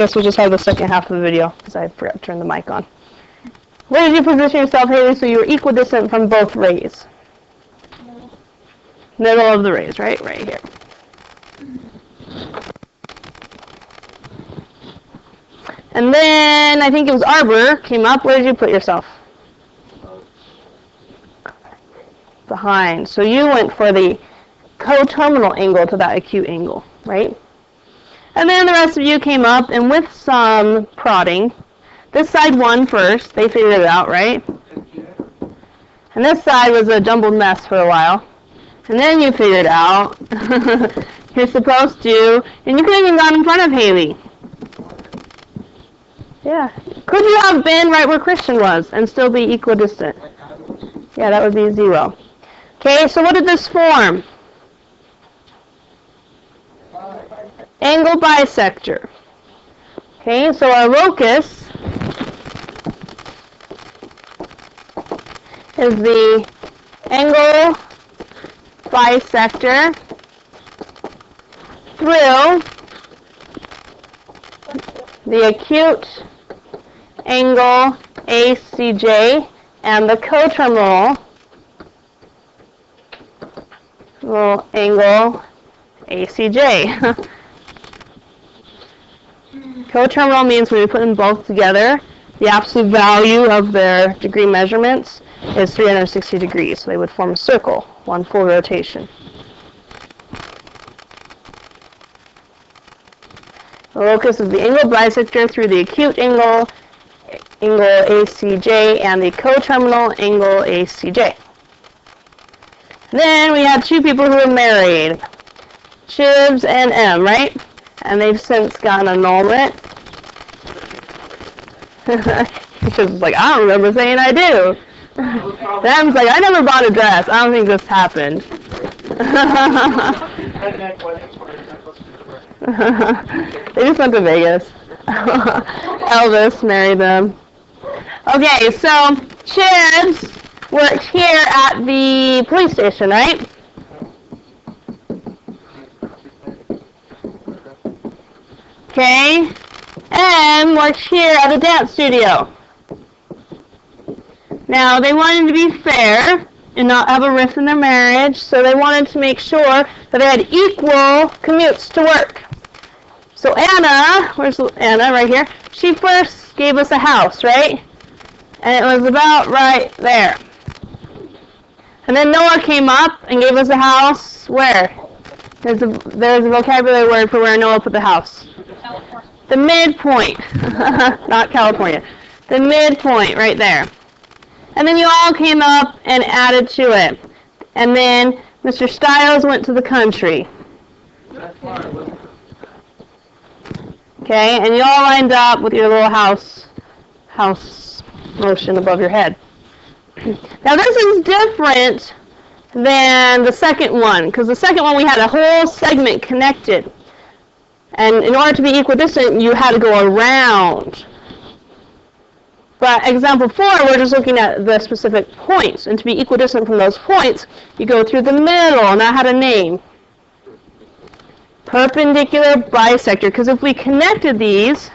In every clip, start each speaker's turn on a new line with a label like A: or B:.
A: guess we'll just have the second half of the video because I forgot to turn the mic on. Where did you position yourself, Haley, so you were equidistant from both rays? Middle of the rays, right? Right here. And then I think it was Arbor came up. Where did you put yourself? Behind. So you went for the coterminal angle to that acute angle, right? And then the rest of you came up, and with some prodding, this side won first. They figured it out, right? And this side was a jumbled mess for a while. And then you figured out you're supposed to, and you could have even gone in front of Haley. Yeah. Could you have been right where Christian was and still be equidistant? Yeah, that would be 0. Okay, so what did this form? Angle bisector. Okay, so our locus is the angle bisector through the acute angle ACJ and the coterminal angle ACJ. Coterminal means when we put them both together, the absolute value of their degree measurements is 360 degrees. So they would form a circle, one full rotation. The locus is the angle bisector through the acute angle ACJ, and the coterminal angle ACJ. Then we have two people who are married, Chibs and M, right? And they've since gotten annulment. Chibs is like, I don't remember saying I do. M's like, I never bought a dress. I don't think this happened. They just went to Vegas. Elvis married them. Okay, so Chibs worked here at the police station, right? Okay, M worked here at a dance studio. Now, they wanted to be fair and not have a rift in their marriage, so they wanted to make sure that they had equal commutes to work. So Anna, where's Anna? Right here. She first gave us a house, right? And it was about right there. And then Noah came up and gave us a house where? There's a vocabulary word for where Noah put the house.
B: California.
A: The midpoint. Not California. The midpoint right there. And then you all came up and added to it. And then Mr. Stiles went to the country. Okay, and you all lined up with your little house motion above your head. Now this is different than the second one, because the second one we had a whole segment connected. And in order to be equidistant, you had to go around. But example 4, we're just looking at the specific points. And to be equidistant from those points, you go through the middle, and that had a name. Perpendicular bisector, because if we connected these,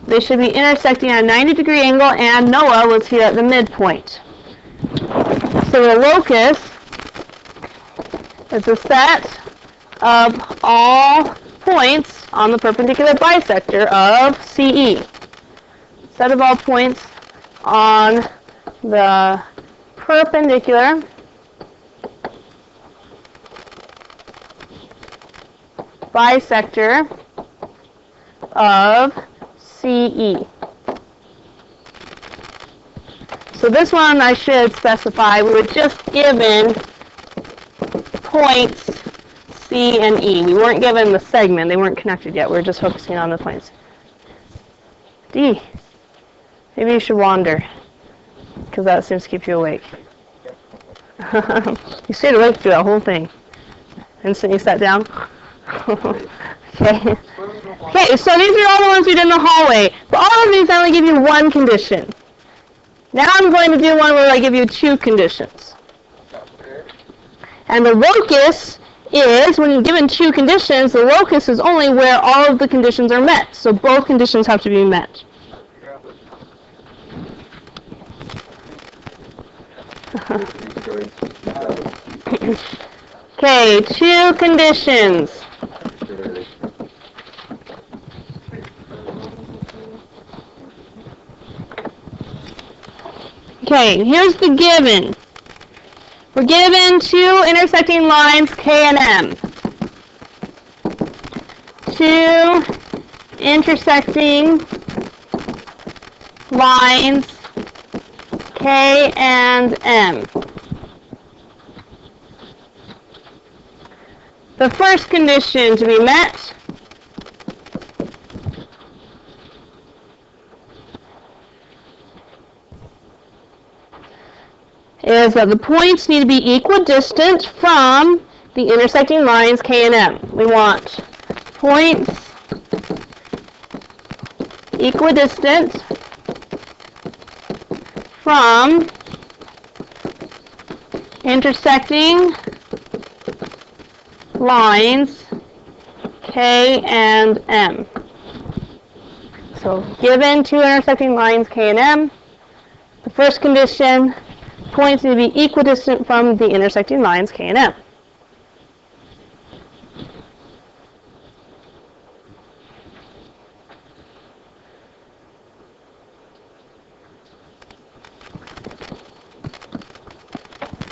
A: they should be intersecting at a 90-degree angle, and Noah was here at the midpoint. So the locus is the set of all points on the perpendicular bisector of CE. Set of all points on the perpendicular bisector of CE. So this one I should specify, we were just given points C and E. We weren't given the segment. They weren't connected yet. We were just focusing on the points. D. Maybe you should wander, because that seems to keep you awake. You stayed awake through that whole thing. Instant you sat down. Okay. Okay, so these are all the ones we did in the hallway. But all of these I only give you one condition. Now I'm going to do one where I give you two conditions. And the locus is when given two conditions, the locus is only where all of the conditions are met. So both conditions have to be met. Okay, two conditions. Okay, here's the given. We're given two intersecting lines K and M. Two intersecting lines K and M. The first condition to be met is that the points need to be equidistant from the intersecting lines K and M. We want points equidistant from intersecting lines K and M. So given two intersecting lines K and M, the first condition, points need to be equidistant from the intersecting lines K and M.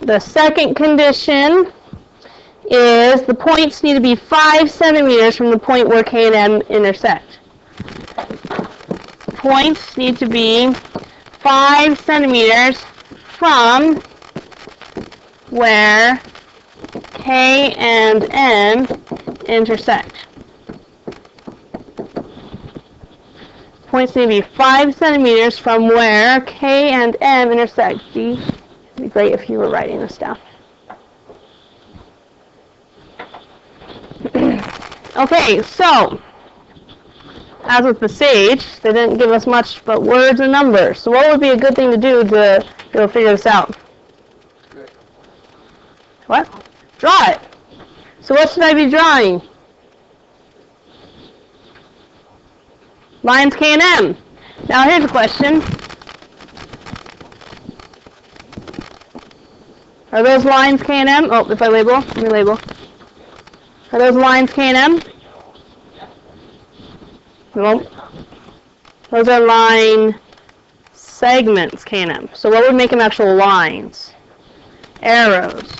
A: The second condition is the points need to be 5 centimeters from the point where K and M intersect. Points need to be 5 centimeters from where K and M intersect. Points need to be 5 centimeters from where K and M intersect. It'd be great if you were writing this down. Okay, so as with the sage, they didn't give us much but words and numbers. So what would be a good thing to do to go figure this out? What? Draw it. So what should I be drawing? Lines K and M. Now here's a question. Are those lines K and M? Oh, if I label, let me label. Are those lines K and M? Nope. Those are line segments K and M. So what would make them actual lines? Arrows.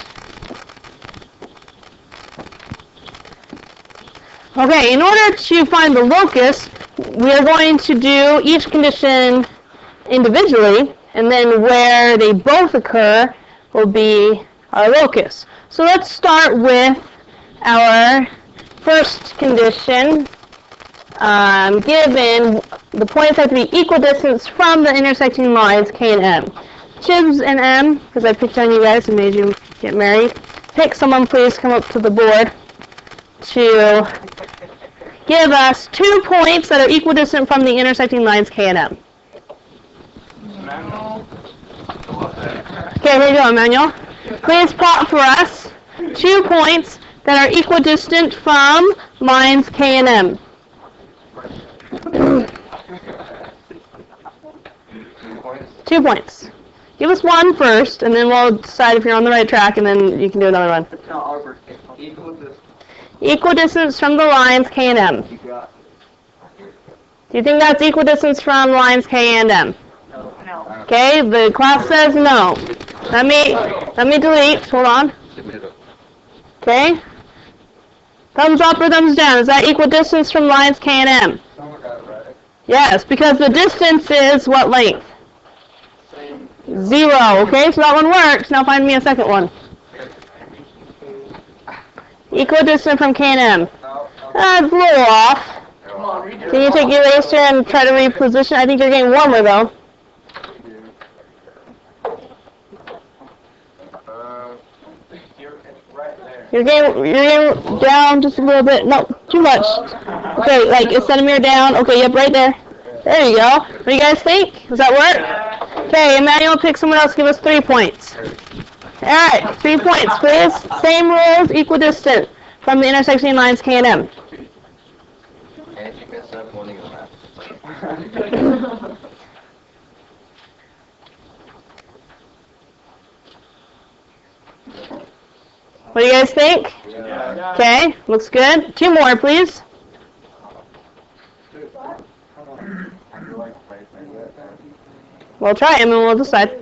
A: Okay, in order to find the locus, we are going to do each condition individually, and then where they both occur will be our locus. So let's start with our first condition. Given the points have to be equidistant from the intersecting lines K and M. Chibs and M, because I picked on you guys and made you get married, pick someone please come up to the board to give us 2 points that are equidistant from the intersecting lines K and M. Okay, here you go, Emmanuel. Please plot for us 2 points that are equidistant from lines K and M. 2 points. Give us one first, and then we'll decide if you're on the right track, and then you can do another one. Equidistance from the lines K and M. Do you think that's equidistance from lines K and M? No. Okay, the class says no. Let me delete. Hold on. Okay. Thumbs up or thumbs down. Is that equidistance from lines K and M? Yes, because the distance is what length? 0. Okay, so that one works. Now find me a second one. Equidistant from K and M. It's a little off. Can you take your eraser and try to reposition? I think you're getting warmer though. You're getting down just a little bit. No, too much. Okay, like a centimeter down. Okay, yep, right there. There you go. What do you guys think? Does that work? Okay, Emmanuel, pick someone else. Give us 3 points. All right, 3 points, please. Same rules, equidistant. from the intersecting lines K and M?
B: And you messed up one of your maps.
A: What do you guys think?
B: Yeah.
A: Okay, looks good. 2 more, please. We'll try them and we'll decide.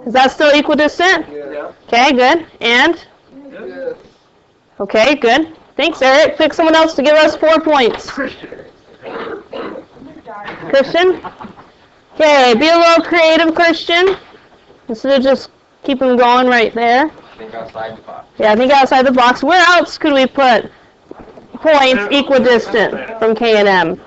A: Is that still equidistant?
B: Yeah.
A: Okay, good. And?
B: Yes.
A: Okay, good. Thanks, Eric. Pick someone else to give us 4 points. Christian? Okay, be a little creative, Christian. Instead of just keep them going right there.
B: Think outside the box.
A: Yeah, think outside the box. Where else could we put points equidistant from K and M?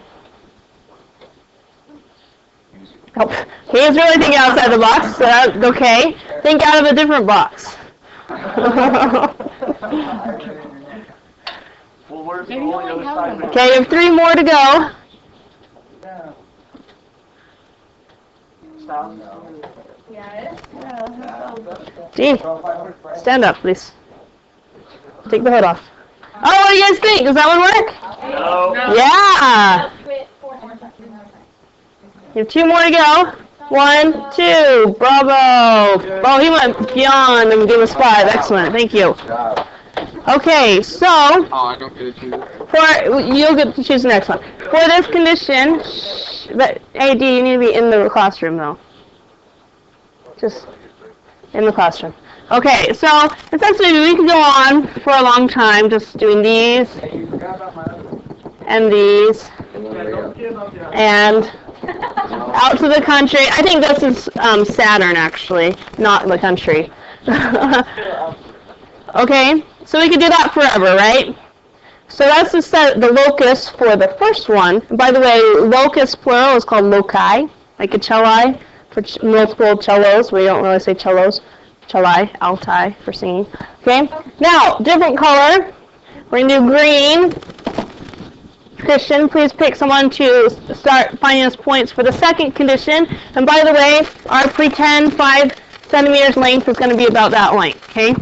A: Oh, he is really thinking outside the box, so okay. Think out of a different box. Okay, you have 3 more to go. Gee, stand up, please. Take the hood off. Oh, what do you guys think? Does that one work?
B: No.
A: Yeah. You have 2 more to go. 1, 2. Bravo. Oh, he went beyond and gave us 5. Excellent. Thank you. Okay, so
B: Oh, I don't get to choose.
A: you'll get to choose the next one. For this condition, AD, you need to be in the classroom though. Just in the classroom. Okay, so essentially we could go on for a long time just doing these and these and out to the country. I think this is Saturn actually, not the country. Okay, so we could do that forever, right? So that's the locus for the first one. And by the way, locus plural is called loci, like a celli for multiple cellos. We don't really say cellos. Celli, alti for singing. Okay, now different color. We're going to do green. Christian, please pick someone to start finding us points for the second condition. And by the way, our pretend 5 centimeters length is going to be about that length, okay?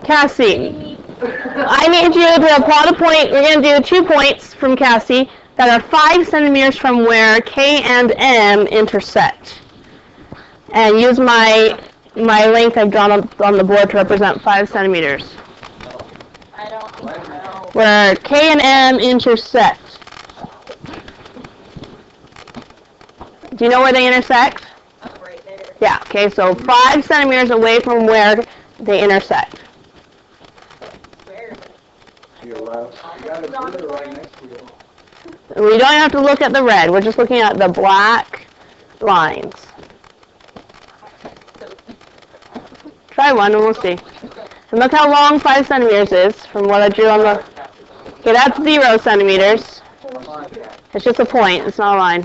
A: Cassie, I need you to plot a point. We're going to do 2 points from Cassie that are 5 centimeters from where K and M intersect. And use my length I've drawn up on the board to represent 5 centimeters.
C: I don't know.
A: Where K and M intersect. Do you know where they intersect?
C: Oh, right there.
A: Yeah, okay, so 5 centimeters away from where they intersect.
C: Where?
B: To your left. You got a blue right next to you.
A: We don't have to look at the red. We're just looking at the black lines. Try one and we'll see. And look how long 5 centimeters is from what I drew on the... Okay, that's 0 centimeters. It's just a point. It's not a line.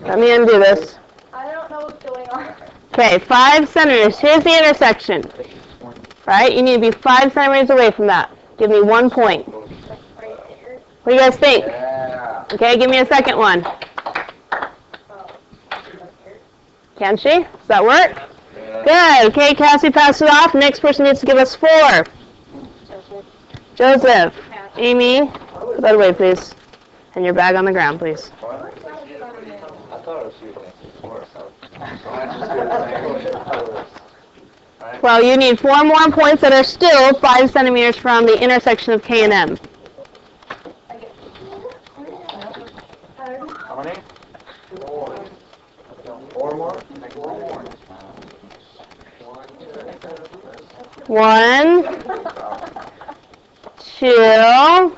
A: Let me undo this.
C: I don't know what's going on.
A: Okay, 5 centimeters. Here's the intersection. Right? You need to be 5 centimeters away from that. Give me 1 point.
C: Right there.
A: What do you guys think?
B: Yeah.
A: Okay, give me a second one. Can she? Does that work? Good. Okay, Cassie passed it off. Next person needs to give us 4. Joseph. Amy. Put that away, please. And your bag on the ground, please.
B: I thought it was shooting before, so.
A: Well, you need 4 more points that are still 5 centimeters from the intersection of K and M.
B: How many? 4 more?
A: 1, 2.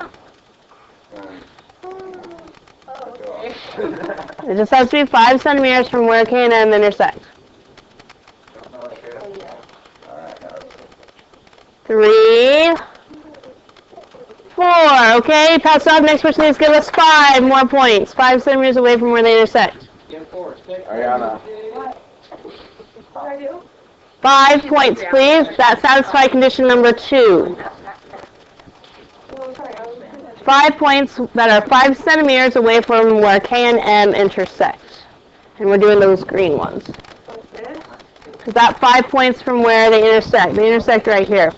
A: It just has to be 5 centimeters from where K and M intersect. 3, 4. Okay, pass it off. Next person needs to give us 5 more points. 5 centimeters away from where they intersect.
B: Ariana.
A: 5 points, please. That satisfies condition number 2. 5 points that are 5 centimeters away from where K and M intersect. And we're doing those green ones. Is that 5 points from where they intersect? They intersect right here.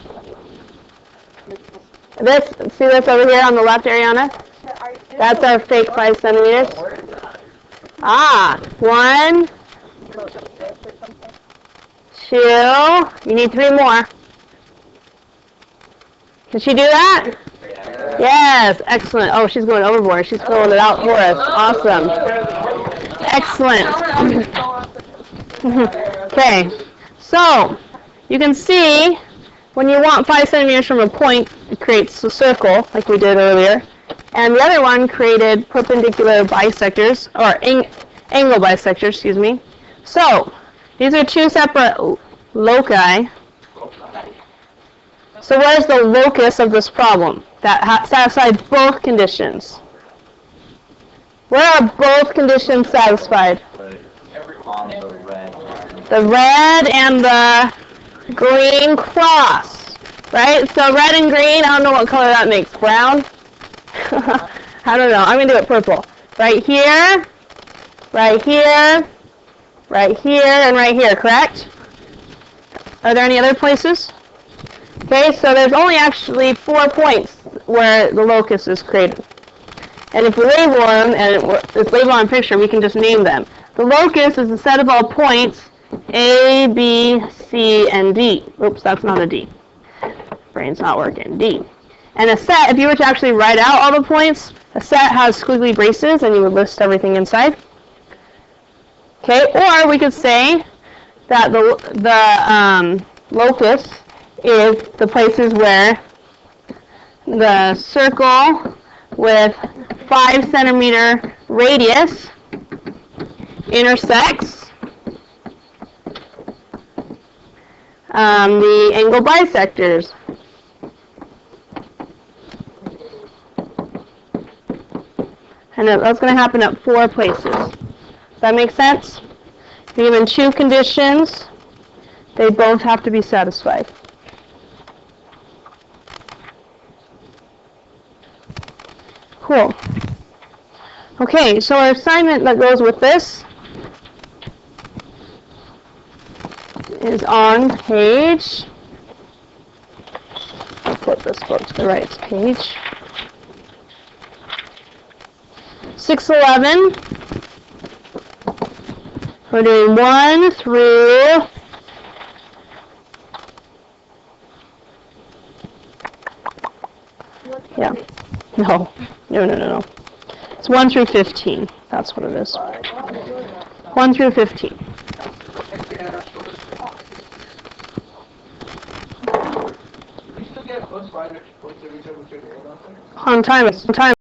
A: See this over here on the left, Ariana? That's our fake 5 centimeters. Ah, 1, 2, you need 3 more. Can she do that? Yes, excellent. Oh, she's going overboard. She's filling it out for us. Awesome. Excellent. Okay, so you can see when you want 5 centimeters from a point, it creates a circle like we did earlier. And the other one created perpendicular bisectors, or angle bisectors, excuse me. So these are 2 separate loci. So where's the locus of this problem that satisfies both conditions? Where are both conditions satisfied?
B: On the red.
A: The red and the green cross, right? So red and green, I don't know what color that makes. Brown? I don't know. I'm going to do it purple. Right here, right here, right here, and right here, correct? Are there any other places? Okay, so there's only actually 4 points where the locus is created. And if we label them, and it's labeled on a picture, we can just name them. The locus is the set of all points A, B, C, and D. Oops, that's not a D. Brain's not working. D. And a set, if you were to actually write out all the points, a set has squiggly braces, and you would list everything inside. Okay, or we could say that the locus is the places where the circle with 5 centimeter radius intersects the angle bisectors. And that's going to happen at 4 places. Does that make sense? Given 2 conditions, they both have to be satisfied. Cool. Okay, so our assignment that goes with this is on page, I'll flip this book to the right page, 611. We're doing 1 through yeah. No. It's 1 through 15. That's what it is. 1 through 15. On time.